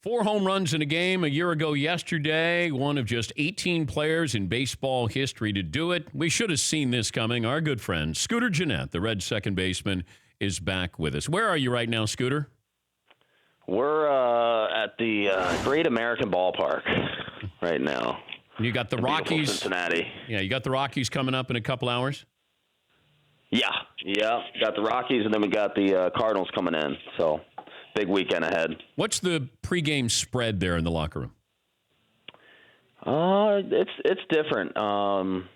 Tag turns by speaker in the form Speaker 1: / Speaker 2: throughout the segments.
Speaker 1: 4 home runs in a game a year ago yesterday, one of just 18 players in baseball history to do it. We should have seen this coming. Our good friend, Scooter Gennett, the Reds second baseman, is back with us. Where are you right now, Scooter?
Speaker 2: We're at the Great American Ballpark right now.
Speaker 1: You got the Rockies.
Speaker 2: Cincinnati.
Speaker 1: Yeah, you got the Rockies coming up in a couple hours?
Speaker 2: Yeah. Got the Rockies, and then we got the Cardinals coming in. So, big weekend ahead.
Speaker 1: What's the pregame spread there in the locker room?
Speaker 2: It's different.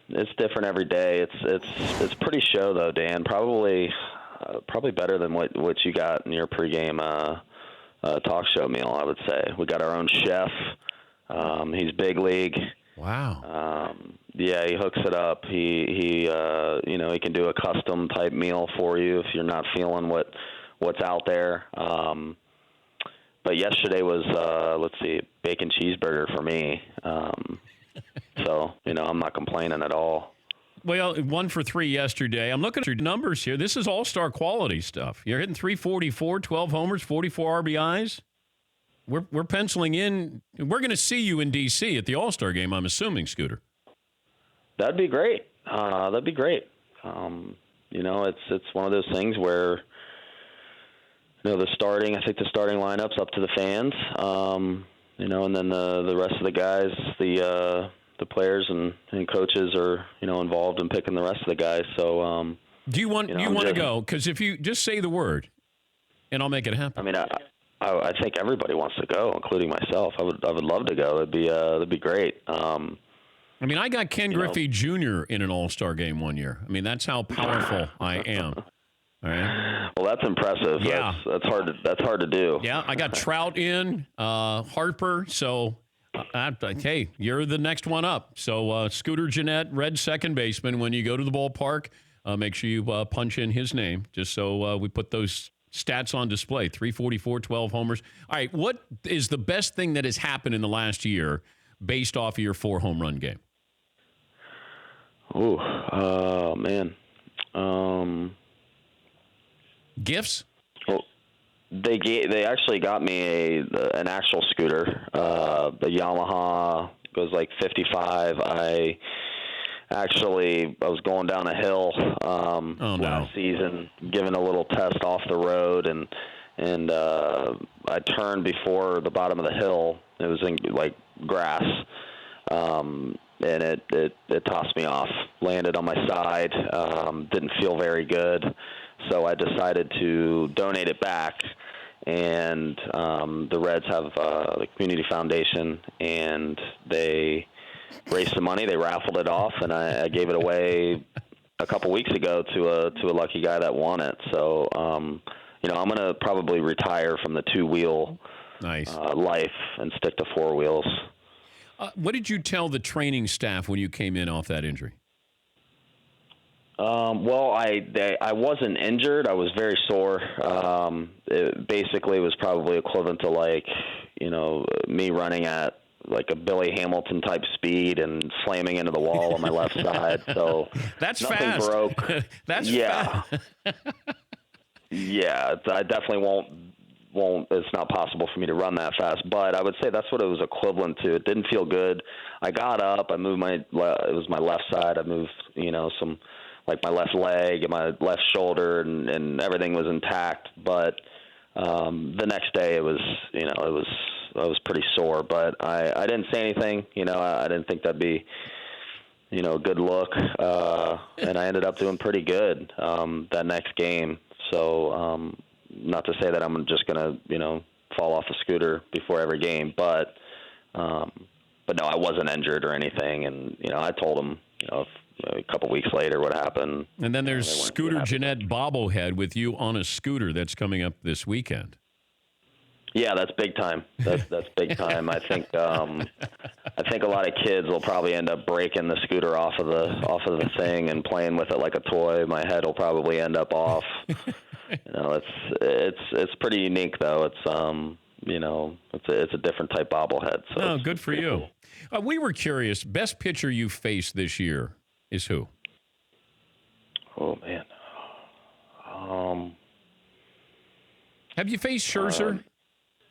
Speaker 2: It's different every day. It's pretty show though, Dan. Probably better than what you got in your pregame talk show meal. I would say we got our own chef. He's big league.
Speaker 1: Wow.
Speaker 2: Yeah, he hooks it up. He he can do a custom type meal for you if you're not feeling what's out there. But yesterday was bacon cheeseburger for me. So I'm not complaining at all.
Speaker 1: Well, 1 for 3 yesterday. I'm looking at your numbers here. This is all-star quality stuff. You're hitting 344, 12 homers, 44 RBIs. We're penciling in. We're going to see you in D.C. at the All-Star game, I'm assuming, Scooter.
Speaker 2: That'd be great. That'd be great. It's one of those things where I think the starting lineup's up to the fans. And then the rest of the guys, the players and coaches are involved in picking the rest of the guys. So
Speaker 1: do you want to go? Because if you just say the word, and I'll make it happen.
Speaker 2: I mean, I think everybody wants to go, including myself. I would love to go. It'd be great.
Speaker 1: I mean, I got Ken Griffey Jr. in an All-Star game one year. I mean, that's how powerful I am. All right.
Speaker 2: Well, that's impressive.
Speaker 1: Yeah.
Speaker 2: That's hard to do.
Speaker 1: Yeah, I got Trout in, Harper. So, hey, you're the next one up. So, Scooter Gennett, Red second baseman. When you go to the ballpark, make sure you punch in his name, just so we put those stats on display. 344, 12 homers. All right, what is the best thing that has happened in the last year based off of your 4 home run game?
Speaker 2: Oh, man.
Speaker 1: Gifts?
Speaker 2: Well, they actually got me an actual scooter. The Yamaha goes like 55. I was going down a hill last season, giving a little test off the road, and I turned before the bottom of the hill. It was in like grass, and it tossed me off. Landed on my side. Didn't feel very good. So I decided to donate it back, and the Reds have the community foundation, and they raised some money. They raffled it off, and I gave it away a couple weeks ago to a lucky guy that won it. So I'm going to probably retire from the 2-wheel life and stick to 4 wheels.
Speaker 1: What did you tell the training staff when you came in off that injury?
Speaker 2: Well, I wasn't injured. I was very sore. It basically was probably equivalent to me running at like a Billy Hamilton type speed and slamming into the wall on my left side. So
Speaker 1: that's
Speaker 2: nothing
Speaker 1: fast.
Speaker 2: Broke.
Speaker 1: That's
Speaker 2: fast. Yeah, I definitely won't. It's not possible for me to run that fast, but I would say that's what it was equivalent to. It didn't feel good. I got up. I moved it was my left side. I moved, some. Like my left leg and my left shoulder, and everything was intact. But the next day, I was pretty sore. But I didn't say anything. I didn't think that'd be, a good look. And I ended up doing pretty good that next game. So not to say that I'm just gonna fall off a scooter before every game, but no, I wasn't injured or anything. And I told him, a couple weeks later what happened.
Speaker 1: And then there's Scooter Gennett bobblehead with you on a scooter that's coming up this weekend.
Speaker 2: Yeah, that's big time. That's big time. I think a lot of kids will probably end up breaking the scooter off of the thing and playing with it like a toy. My head will probably end up off. It's pretty unique though. It's a different type bobblehead. So
Speaker 1: no, good for you. Cool. We were curious. Best pitcher you faced this year is who?
Speaker 2: Oh man.
Speaker 1: Have you faced Scherzer?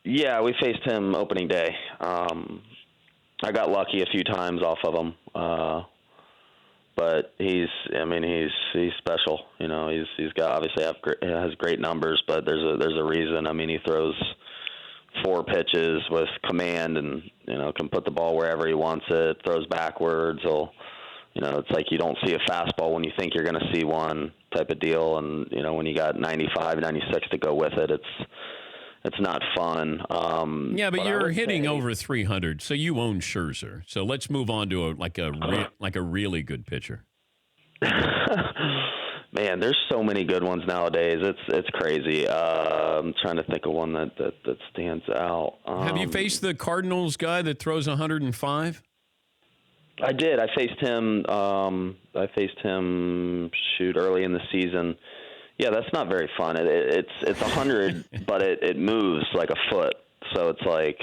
Speaker 2: Yeah, we faced him opening day. I got lucky a few times off of him, but he's special. You know, he's got obviously has great numbers, but there's a reason. I mean, he throws 4 pitches with command, and can put the ball wherever he wants it. Throws backwards. It's like you don't see a fastball when you think you're going to see one type of deal, and when you got 95, 96 to go with it, it's not fun.
Speaker 1: Yeah, but you're hitting over 300, so you own Scherzer. So let's move on to a really good pitcher.
Speaker 2: Man, there's so many good ones nowadays. It's crazy. I'm trying to think of one that stands out.
Speaker 1: Have you faced the Cardinals guy that throws 105?
Speaker 2: I did. I faced him. Early in the season. Yeah, that's not very fun. It's 100, but it moves like a foot. So it's like,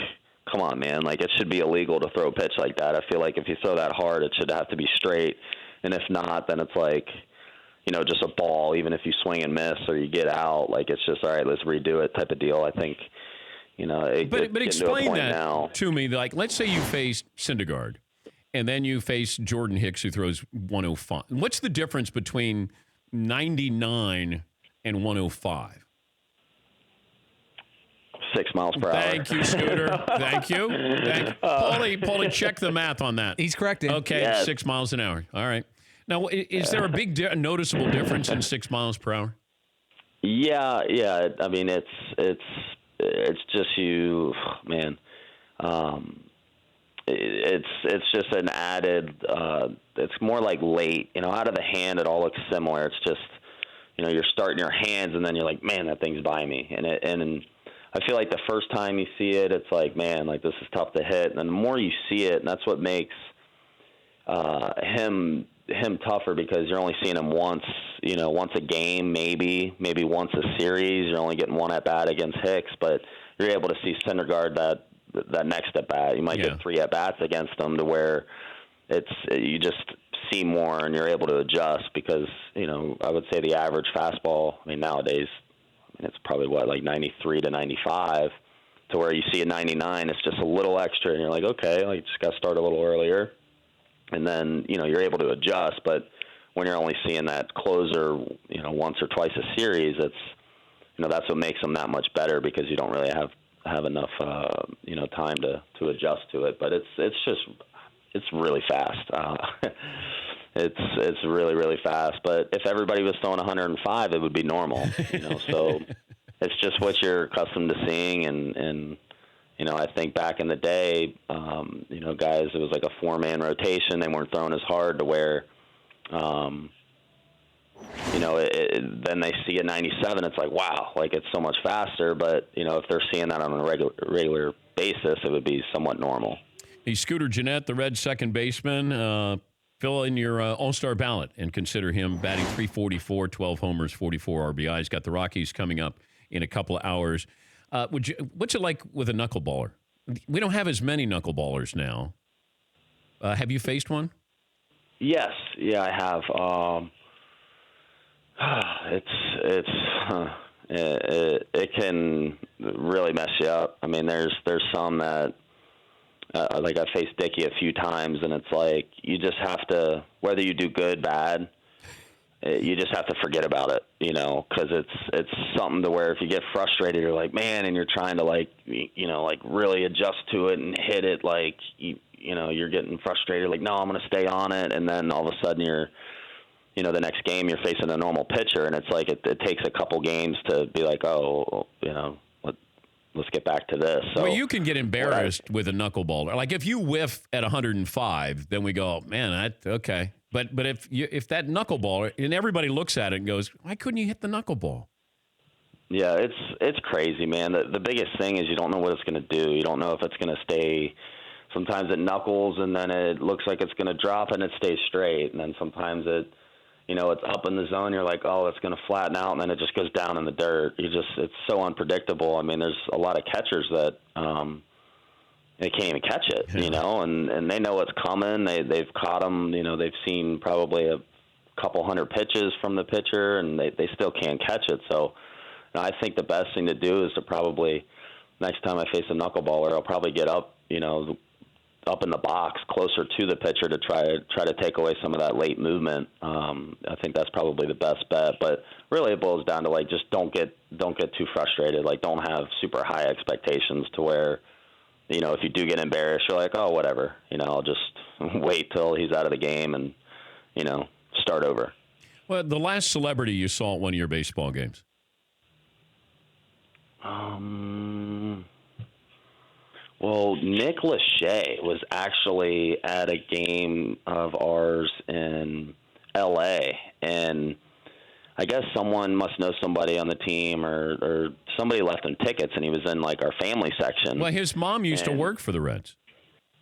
Speaker 2: come on, man. Like, it should be illegal to throw a pitch like that. I feel like if you throw that hard, it should have to be straight. And if not, then it's like, just a ball. Even if you swing and miss or you get out, like, it's just, all right, let's redo it type of deal. I think,
Speaker 1: But explain that
Speaker 2: now
Speaker 1: to me. Like, let's say you faced Syndergaard, and then you face Jordan Hicks, who throws 105. What's the difference between 99 and 105?
Speaker 2: 6 miles per hour.
Speaker 1: Thank you, Scooter. Thank you. Paulie, check the math on that.
Speaker 3: He's correcting.
Speaker 1: Okay,
Speaker 2: yes.
Speaker 1: 6 miles an hour. All right. Now, is there a big noticeable difference in 6 miles per hour?
Speaker 2: Yeah. I mean, it's just you, man. It's just an added. It's more like late. Out of the hand, it all looks similar. It's just, you're starting your hands, and then you're like, man, that thing's by me. And I feel like the first time you see it, it's like, man, like, this is tough to hit. And then the more you see it, and that's what makes him tougher, because you're only seeing him once a game, maybe once a series. You're only getting one at bat against Hicks, but you're able to see Syndergaard that next at bat. You might get 3 at bats against them, to where you just see more and you're able to adjust, because I would say the average fastball, I mean, nowadays, it's probably like 93 to 95, to where you see a 99, it's just a little extra, and you're like, okay, like, you just got to start a little earlier, and then you're able to adjust. But when you're only seeing that closer once or twice a series, it's that's what makes them that much better, because you don't really have enough time to adjust to it. But it's really fast. It's really, really fast. But if everybody was throwing 105, it would be normal. So it's just what you're accustomed to seeing. And I think back in the day, guys, it was like a 4-man rotation. They weren't throwing as hard, to where, then they see a 97. It's like, wow, like, it's so much faster. But, if they're seeing that on a regular basis, it would be somewhat normal.
Speaker 1: He's Scooter Gennett, the Reds' second baseman. Fill in your All-Star ballot and consider him. Batting .344, 12 homers, 44 RBIs. Got the Rockies coming up in a couple of hours. What's it like with a knuckleballer? We don't have as many knuckleballers now. Have you faced one?
Speaker 2: Yes. Yeah, I have. It can really mess you up. I mean, there's some that, like, I faced Dickey a few times, and it's like, you just have to, whether you do good, bad, you just have to forget about it, because it's something to where if you get frustrated, you're like, man, and you're trying to, like, like, really adjust to it and hit it, like, you're getting frustrated, like, no, I'm going to stay on it, and then all of a sudden you're, the next game you're facing a normal pitcher, and it's like it takes a couple games to be like, oh, let's get back to this. So,
Speaker 1: well, you can get embarrassed with a knuckleballer. Like, if you whiff at 105, then we go, man, okay. But if that knuckleballer, and everybody looks at it and goes, why couldn't you hit the knuckleball?
Speaker 2: Yeah, it's crazy, man. The biggest thing is you don't know what it's going to do. You don't know if it's going to stay. Sometimes it knuckles, and then it looks like it's going to drop, and it stays straight. And then sometimes it's up in the zone. You're like, oh, it's going to flatten out, and then it just goes down in the dirt. It's so unpredictable. I mean, there's a lot of catchers that they can't even catch it, and they know what's coming. They've caught them. They've seen probably a couple hundred pitches from the pitcher, and they still can't catch it. So I think the best thing to do is to probably next time I face a knuckleballer, I'll probably get up, up in the box closer to the pitcher to try to take away some of that late movement. I think that's probably the best bet. But really, it boils down to like just don't get too frustrated. Like don't have super high expectations to where, if you do get embarrassed, you're like, oh, whatever. I'll just wait till he's out of the game and start over.
Speaker 1: Well, the last celebrity you saw at one of your baseball games.
Speaker 2: Well, Nick Lachey was actually at a game of ours in L.A., and I guess someone must know somebody on the team or somebody left him tickets, and he was in, like, our family section.
Speaker 1: Well, his mom used to work for the Reds.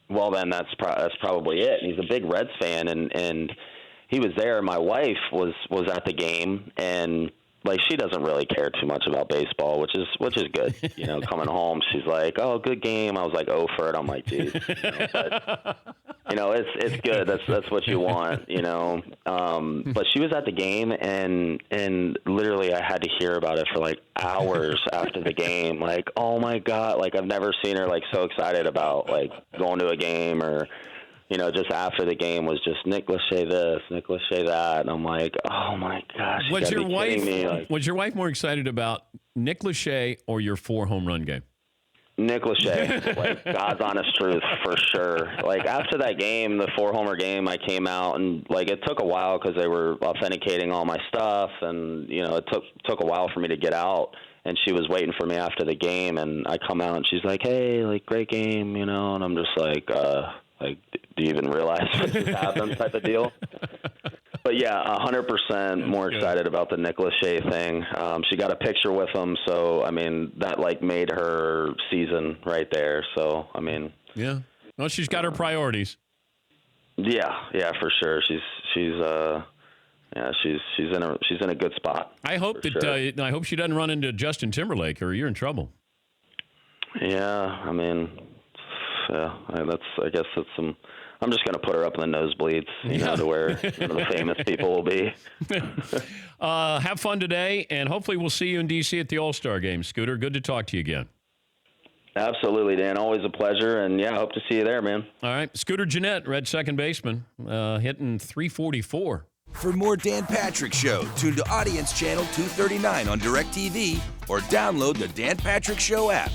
Speaker 2: Well, then that's probably it. He's a big Reds fan, and he was there. My wife was at the game, and like she doesn't really care too much about baseball, which is good. Coming home, she's like, "Oh, good game." I was like, "Oh, for it." I'm like, "Dude, it's good. That's what you want." But she was at the game, and literally, I had to hear about it for like hours after the game. Like, oh my god, like I've never seen her like so excited about like going to a game or. Just after the game was just Nick Lachey this, Nick Lachey that, and I'm like, oh my gosh,
Speaker 1: Was your wife more excited about Nick Lachey or your 4 home run game?
Speaker 2: Nick Lachey, like God's honest truth for sure. Like after that game, the 4-homer game, I came out and like it took a while because they were authenticating all my stuff, and it took a while for me to get out. And she was waiting for me after the game, and I come out and she's like, "Hey, like great game," and I'm just like, do you even realize what just happened type of deal? But yeah, 100% more excited about the Nick Lachey thing. She got a picture with him, so I mean that like made her season right there. So I mean,
Speaker 1: yeah. Well, she's got her priorities.
Speaker 2: Yeah, for sure. She's in a good spot.
Speaker 1: I hope that
Speaker 2: sure.
Speaker 1: I hope she doesn't run into Justin Timberlake, or you're in trouble.
Speaker 2: Yeah, I mean, I guess that's some. I'm just going to put her up in the nosebleeds, to where the famous people will be.
Speaker 1: Have fun today, and hopefully we'll see you in D.C. at the All-Star Game. Scooter, good to talk to you again.
Speaker 2: Absolutely, Dan. Always a pleasure, and I hope to see you there, man.
Speaker 1: All right, Scooter Gennett, Red second baseman, hitting .344.
Speaker 3: For more Dan Patrick Show, tune to Audience Channel 239 on DirecTV or download the Dan Patrick Show app.